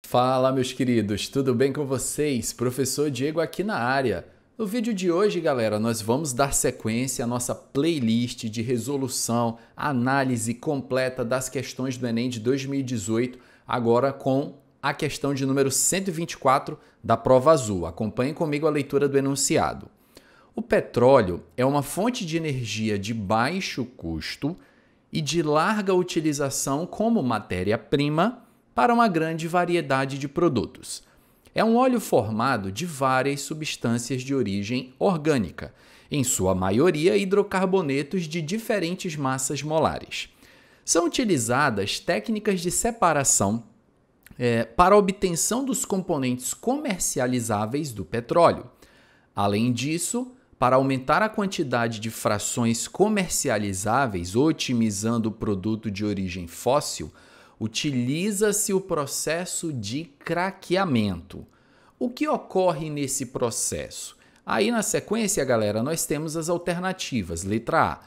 Fala, meus queridos, tudo bem com vocês? Professor Diego aqui na área. No vídeo de hoje, galera, nós vamos dar sequência à nossa playlist de resolução, análise completa das questões do Enem de 2018, agora com a questão de número 124 da prova azul. Acompanhem comigo a leitura do enunciado. O petróleo é uma fonte de energia de baixo custo e de larga utilização como matéria-prima para uma grande variedade de produtos. É um óleo formado de várias substâncias de origem orgânica, em sua maioria hidrocarbonetos de diferentes massas molares. São utilizadas técnicas de separação para a obtenção dos componentes comercializáveis do petróleo. Além disso, para aumentar a quantidade de frações comercializáveis, otimizando o produto de origem fóssil, utiliza-se o processo de craqueamento. O que ocorre nesse processo? Aí na sequência, galera, nós temos as alternativas. Letra A,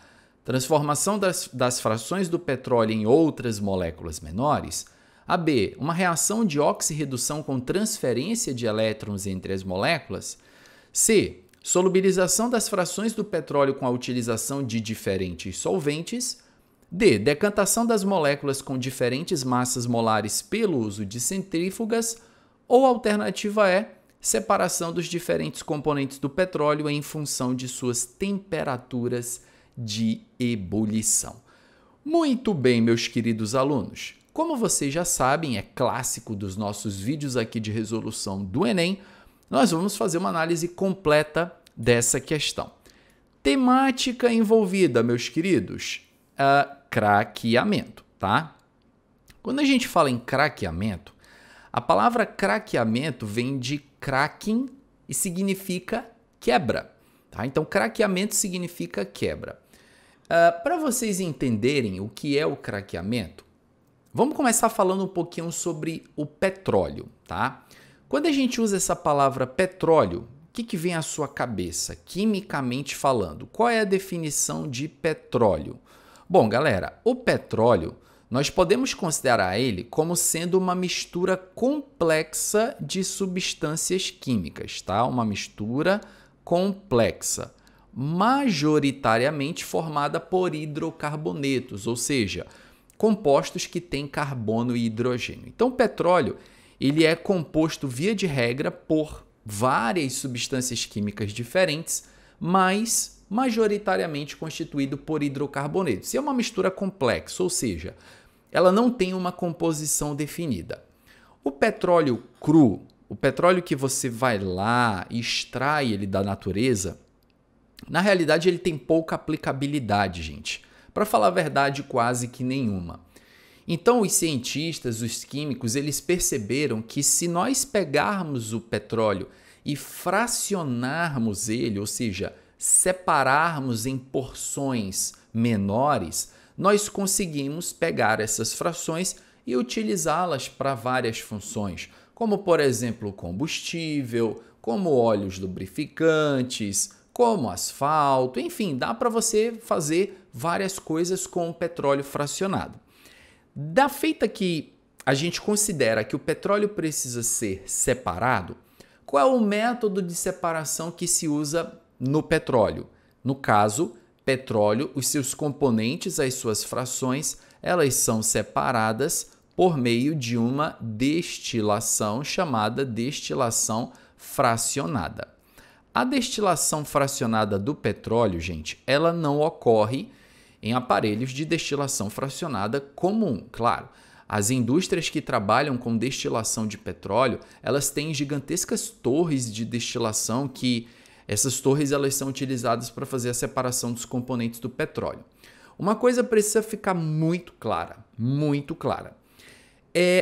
transformação das frações do petróleo em outras moléculas menores. A B, uma reação de oxirredução com transferência de elétrons entre as moléculas. C, solubilização das frações do petróleo com a utilização de diferentes solventes. D, decantação das moléculas com diferentes massas molares pelo uso de centrífugas. Ou a alternativa E, separação dos diferentes componentes do petróleo em função de suas temperaturas de ebulição. Muito bem, meus queridos alunos. Como vocês já sabem, é clássico dos nossos vídeos aqui de resolução do Enem, nós vamos fazer uma análise completa dessa questão. Temática envolvida, meus queridos, craqueamento, tá? Quando a gente fala em craqueamento, a palavra craqueamento vem de cracking e significa quebra, tá? Então, craqueamento significa quebra. Para vocês entenderem o que é o craqueamento, vamos começar falando um pouquinho sobre o petróleo, tá? Quando a gente usa essa palavra petróleo, o que vem à sua cabeça, quimicamente falando? Qual é a definição de petróleo? Bom, galera, o petróleo, nós podemos considerar ele como sendo uma mistura complexa de substâncias químicas, tá? Uma mistura complexa, majoritariamente formada por hidrocarbonetos, ou seja, compostos que têm carbono e hidrogênio. Então, o petróleo, ele é composto, via de regra, por várias substâncias químicas diferentes, mas majoritariamente constituído por hidrocarbonetos. E é uma mistura complexa, ou seja, ela não tem uma composição definida. O petróleo cru, o petróleo que você vai lá e extrai ele da natureza, na realidade ele tem pouca aplicabilidade, gente. Para falar a verdade, quase que nenhuma. Então, os cientistas, os químicos, eles perceberam que se nós pegarmos o petróleo e fracionarmos ele, ou seja, separarmos em porções menores, nós conseguimos pegar essas frações e utilizá-las para várias funções, como, por exemplo, combustível, como óleos lubrificantes, como asfalto, enfim, dá para você fazer várias coisas com o petróleo fracionado. Da feita que a gente considera que o petróleo precisa ser separado, qual é o método de separação que se usa no petróleo? No caso, petróleo, os seus componentes, as suas frações, elas são separadas por meio de uma destilação chamada destilação fracionada. A destilação fracionada do petróleo, gente, ela não ocorre em aparelhos de destilação fracionada comum, claro. As indústrias que trabalham com destilação de petróleo, elas têm gigantescas torres de destilação que essas torres elas são utilizadas para fazer a separação dos componentes do petróleo. Uma coisa precisa ficar muito clara,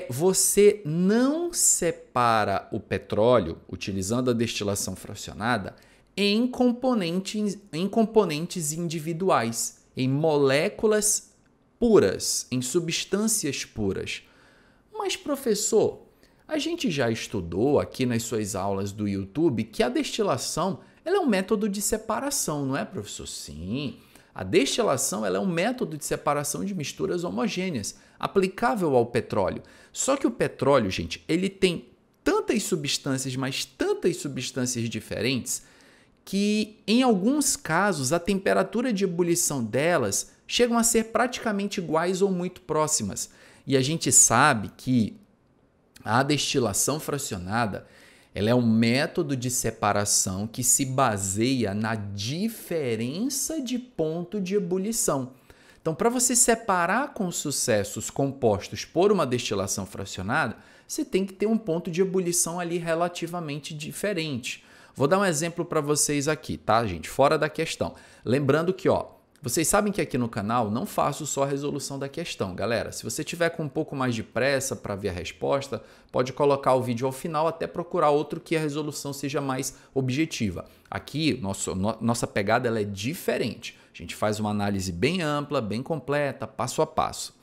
você não separa o petróleo, utilizando a destilação fracionada, em componentes individuais, em moléculas puras, em substâncias puras. Mas, professor, a gente já estudou aqui nas suas aulas do YouTube que a destilação ela é um método de separação, não é, professor? Sim. A destilação ela é um método de separação de misturas homogêneas, aplicável ao petróleo. Só que o petróleo, gente, ele tem tantas substâncias, mas tantas substâncias diferentes, que em alguns casos a temperatura de ebulição delas chegam a ser praticamente iguais ou muito próximas. E a gente sabe que a destilação fracionada ela é um método de separação que se baseia na diferença de ponto de ebulição. Então, para você separar com sucesso os compostos por uma destilação fracionada, você tem que ter um ponto de ebulição ali relativamente diferente. Vou dar um exemplo para vocês aqui, tá, gente? Fora da questão. Lembrando que, vocês sabem que aqui no canal não faço só a resolução da questão, galera. Se você tiver com um pouco mais de pressa para ver a resposta, pode colocar o vídeo ao final até procurar outro que a resolução seja mais objetiva. Aqui, nossa pegada ela é diferente. A gente faz uma análise bem ampla, bem completa, passo a passo.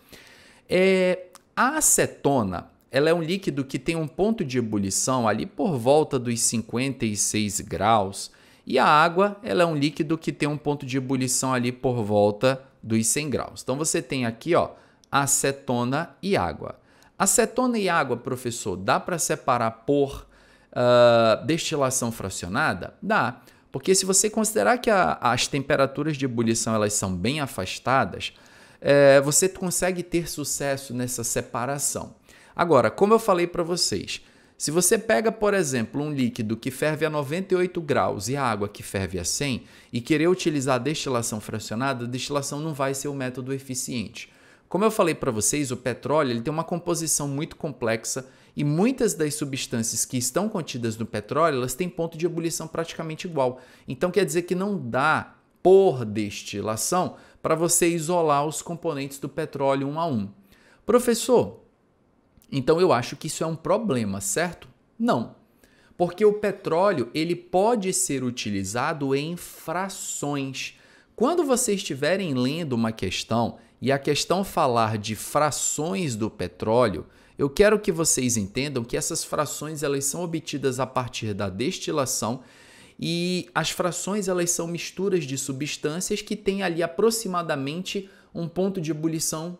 A acetona ela é um líquido que tem um ponto de ebulição ali por volta dos 56 graus. E a água ela é um líquido que tem um ponto de ebulição ali por volta dos 100 graus. Então, você tem aqui acetona e água. Acetona e água, professor, dá para separar por destilação fracionada? Dá. Porque se você considerar que as temperaturas de ebulição elas são bem afastadas, você consegue ter sucesso nessa separação. Agora, como eu falei para vocês, se você pega, por exemplo, um líquido que ferve a 98 graus e a água que ferve a 100 e querer utilizar a destilação fracionada, a destilação não vai ser o método eficiente. Como eu falei para vocês, o petróleo ele tem uma composição muito complexa e muitas das substâncias que estão contidas no petróleo elas têm ponto de ebulição praticamente igual. Então, quer dizer que não dá, por destilação, para você isolar os componentes do petróleo um a um. Professor, então eu acho que isso é um problema, certo? Não, porque o petróleo ele pode ser utilizado em frações. Quando vocês estiverem lendo uma questão e a questão falar de frações do petróleo, eu quero que vocês entendam que essas frações elas são obtidas a partir da destilação e as frações elas são misturas de substâncias que têm ali aproximadamente um ponto de ebulição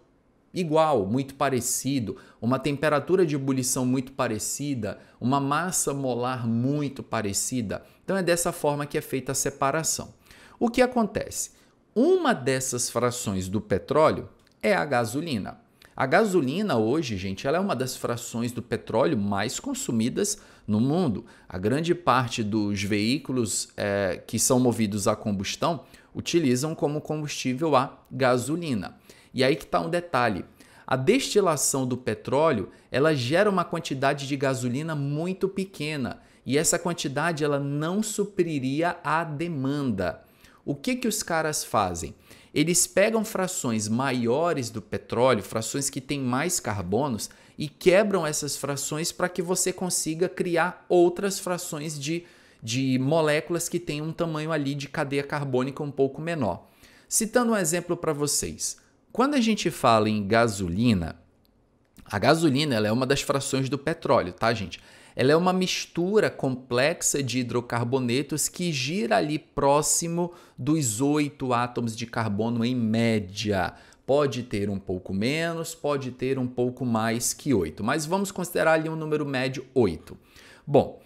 igual, muito parecido, uma temperatura de ebulição muito parecida, uma massa molar muito parecida. Então é dessa forma que é feita a separação. O que acontece? Uma dessas frações do petróleo é a gasolina. A gasolina hoje, gente, ela é uma das frações do petróleo mais consumidas no mundo. A grande parte dos veículos que são movidos a combustão utilizam como combustível a gasolina. E aí que está um detalhe. A destilação do petróleo, ela gera uma quantidade de gasolina muito pequena e essa quantidade ela não supriria a demanda. O que os caras fazem? Eles pegam frações maiores do petróleo, frações que têm mais carbonos e quebram essas frações para que você consiga criar outras frações de moléculas que têm um tamanho ali de cadeia carbônica um pouco menor. Citando um exemplo para vocês. Quando a gente fala em gasolina, a gasolina ela é uma das frações do petróleo, tá, gente? Ela é uma mistura complexa de hidrocarbonetos que gira ali próximo dos 8 átomos de carbono em média. Pode ter um pouco menos, pode ter um pouco mais que 8, mas vamos considerar ali um número médio 8. Bom,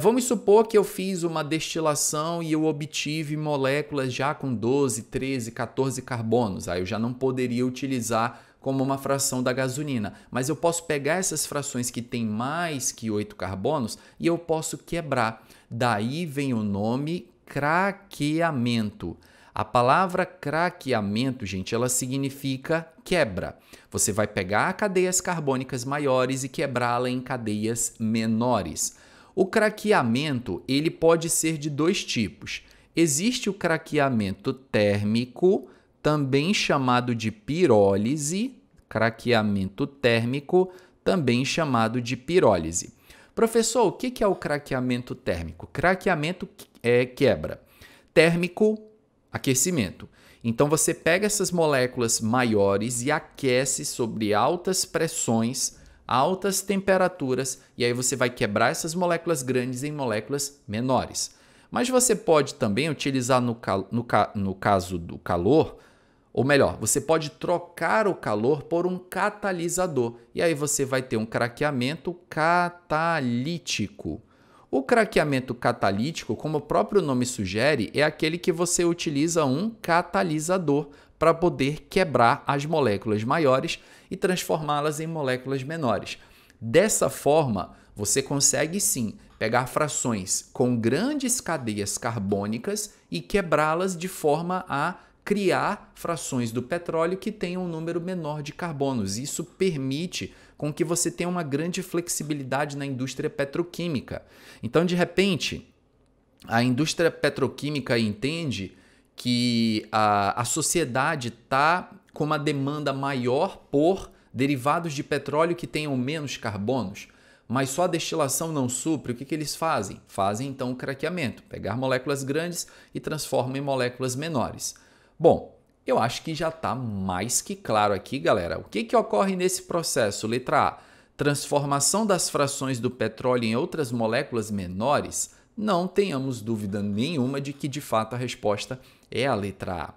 vamos supor que eu fiz uma destilação e eu obtive moléculas já com 12, 13, 14 carbonos. Aí eu já não poderia utilizar como uma fração da gasolina. Mas eu posso pegar essas frações que têm mais que 8 carbonos e eu posso quebrar. Daí vem o nome craqueamento. A palavra craqueamento, gente, ela significa quebra. Você vai pegar cadeias carbônicas maiores e quebrá-la em cadeias menores. O craqueamento ele pode ser de dois tipos. Existe o craqueamento térmico, também chamado de pirólise, craqueamento térmico, também chamado de pirólise. Professor, o que é o craqueamento térmico? Craqueamento é quebra. Térmico, aquecimento. Então você pega essas moléculas maiores e aquece sobre altas pressões, altas temperaturas, e aí você vai quebrar essas moléculas grandes em moléculas menores. Mas você pode também utilizar no caso do calor, ou melhor, você pode trocar o calor por um catalisador. E aí você vai ter um craqueamento catalítico. O craqueamento catalítico, como o próprio nome sugere, é aquele que você utiliza um catalisador para poder quebrar as moléculas maiores e transformá-las em moléculas menores. Dessa forma, você consegue sim pegar frações com grandes cadeias carbônicas e quebrá-las de forma a criar frações do petróleo que tenham um número menor de carbonos. Isso permite com que você tenha uma grande flexibilidade na indústria petroquímica. Então, de repente, a indústria petroquímica entende que a sociedade está com uma demanda maior por derivados de petróleo que tenham menos carbonos, mas só a destilação não supre. O que eles fazem? Fazem então o craqueamento, pegar moléculas grandes e transformam em moléculas menores. Bom, eu acho que já está mais que claro aqui, galera. O que ocorre nesse processo? Letra A, transformação das frações do petróleo em outras moléculas menores. Não tenhamos dúvida nenhuma de que, de fato, a resposta é a letra A.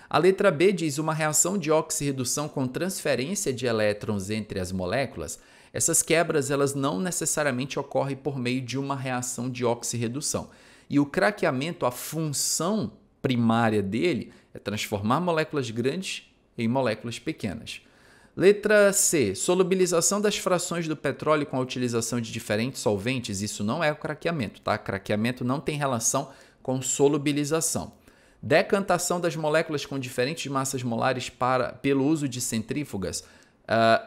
A letra B diz uma reação de oxirredução com transferência de elétrons entre as moléculas. Essas quebras elas não necessariamente ocorrem por meio de uma reação de oxirredução. E o craqueamento, a função primária dele é transformar moléculas grandes em moléculas pequenas. Letra C, solubilização das frações do petróleo com a utilização de diferentes solventes. Isso não é o craqueamento, tá? Craqueamento não tem relação com solubilização. Decantação das moléculas com diferentes massas molares pelo uso de centrífugas.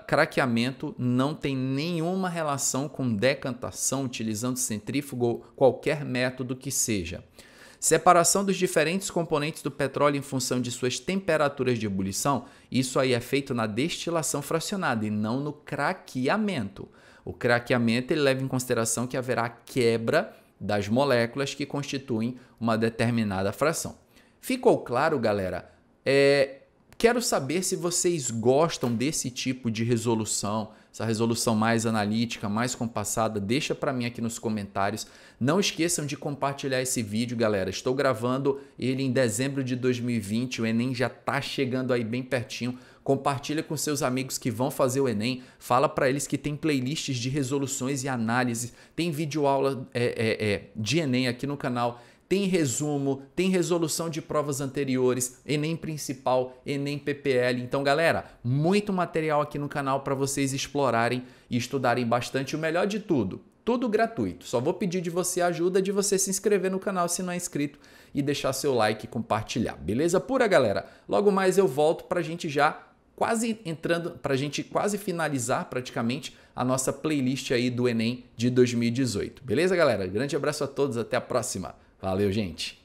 Craqueamento não tem nenhuma relação com decantação utilizando centrífuga ou qualquer método que seja. Separação dos diferentes componentes do petróleo em função de suas temperaturas de ebulição, isso aí é feito na destilação fracionada e não no craqueamento. O craqueamento ele leva em consideração que haverá quebra das moléculas que constituem uma determinada fração. Ficou claro, galera? Quero saber se vocês gostam desse tipo de resolução, essa resolução mais analítica, mais compassada. Deixa para mim aqui nos comentários. Não esqueçam de compartilhar esse vídeo, galera. Estou gravando ele em dezembro de 2020. O Enem já está chegando aí bem pertinho. Compartilha com seus amigos que vão fazer o Enem. Fala para eles que tem playlists de resoluções e análises. Tem videoaula de Enem aqui no canal. Tem resumo, tem resolução de provas anteriores, Enem Principal, Enem PPL. Então, galera, muito material aqui no canal para vocês explorarem e estudarem bastante. O melhor de tudo, tudo gratuito. Só vou pedir de você a ajuda de você se inscrever no canal se não é inscrito e deixar seu like e compartilhar. Beleza pura, galera? Logo mais eu volto para a gente já quase finalizar praticamente a nossa playlist aí do Enem de 2018. Beleza, galera? Grande abraço a todos, até a próxima. Valeu, gente!